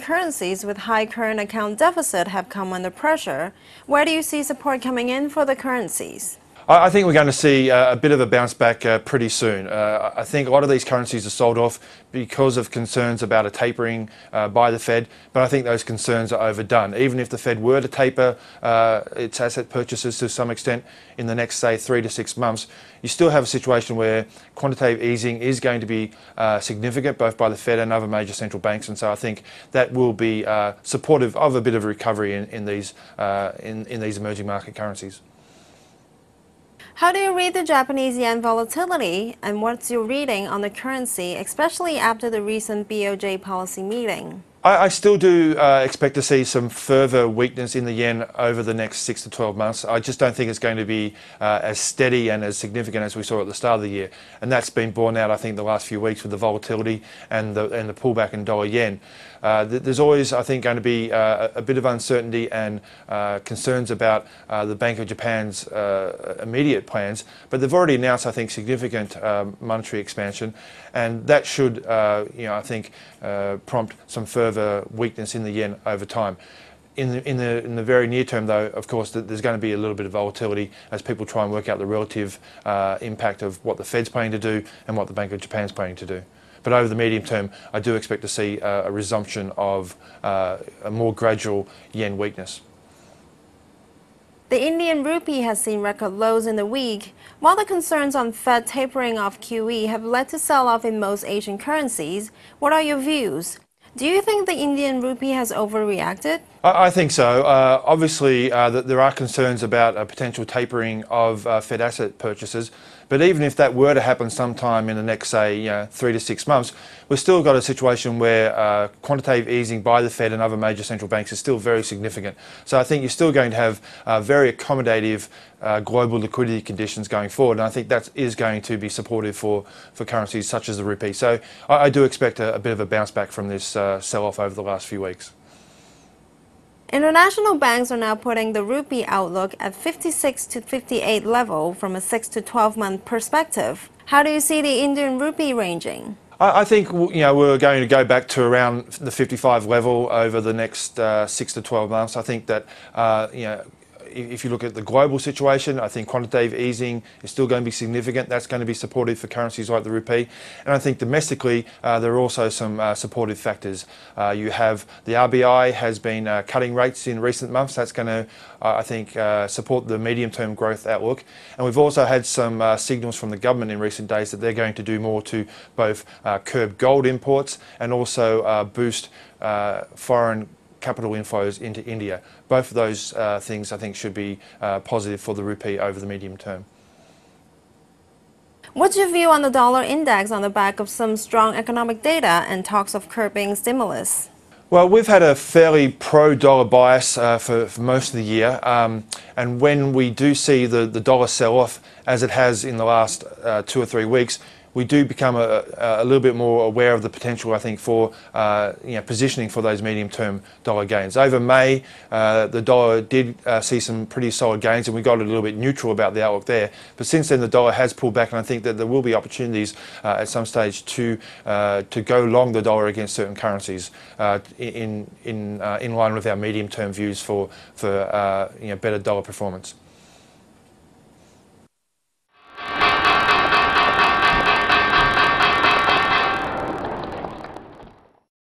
currencies with high current account deficit have come under pressure. Where do you see support coming in for the currencies? I think we're going to see a bit of a bounce back pretty soon. I think a lot of these currencies are sold off because of concerns about a tapering by the Fed, but I think those concerns are overdone. Even if the Fed were to taper its asset purchases to some extent in the next, say, 3 to 6 months, you still have a situation where quantitative easing is going to be significant, both by the Fed and other major central banks, and so I think that will be supportive of a bit of a recovery in these emerging market currencies. How do you read the Japanese yen volatility, and what's your reading on the currency, especially after the recent BOJ policy meeting? I still do expect to see some further weakness in the yen over the next 6 to 12 months. I just don't think it's going to be as steady and as significant as we saw at the start of the year. And that's been borne out, I think, the last few weeks with the volatility and the pullback in dollar yen. There's always, I think, going to be a bit of uncertainty and concerns about the Bank of Japan's immediate plans, but they've already announced, I think, significant monetary expansion, and that should, I think, prompt some further weakness in the yen over time. In the very near term, though, of course, there's going to be a little bit of volatility as people try and work out the relative impact of what the Fed's planning to do and what the Bank of Japan's planning to do. But over the medium term, I do expect to see a resumption of a more gradual yen weakness. The Indian rupee has seen record lows in the week, while the concerns on Fed tapering of QE have led to sell-off in most Asian currencies. What are your views? Do you think the Indian rupee has overreacted? I think so. Obviously, there are concerns about a potential tapering of Fed asset purchases, but even if that were to happen sometime in the next, say, 3 to 6 months, we've still got a situation where quantitative easing by the Fed and other major central banks is still very significant. So I think you're still going to have very accommodative global liquidity conditions going forward, and I think that is going to be supportive for currencies such as the rupee. So I do expect a bit of a bounce back from this sell-off over the last few weeks. International banks are now putting the rupee outlook at 56 to 58 level from a 6 to 12-month perspective. How do you see the Indian rupee ranging? I think we're going to go back to around the 55 level over the next 6 to 12 months. I think that if you look at the global situation, I think quantitative easing is still going to be significant. That's going to be supportive for currencies like the rupee. And I think domestically, there are also some supportive factors. You have the RBI has been cutting rates in recent months. That's going to, I think, support the medium-term growth outlook. And we've also had some signals from the government in recent days that they're going to do more to both curb gold imports and also boost foreign capital inflows into India. Both of those things, I think, should be positive for the rupee over the medium term. What's your view on the dollar index on the back of some strong economic data and talks of curbing stimulus? Well, we've had a fairly pro-dollar bias for most of the year, and when we do see the dollar sell off, as it has in the last 2 or 3 weeks, we do become a little bit more aware of the potential, I think, for positioning for those medium-term dollar gains. Over May, the dollar did see some pretty solid gains, and we got a little bit neutral about the outlook there. But since then, the dollar has pulled back, and I think that there will be opportunities at some stage to go long the dollar against certain currencies in line with our medium-term views for better dollar performance.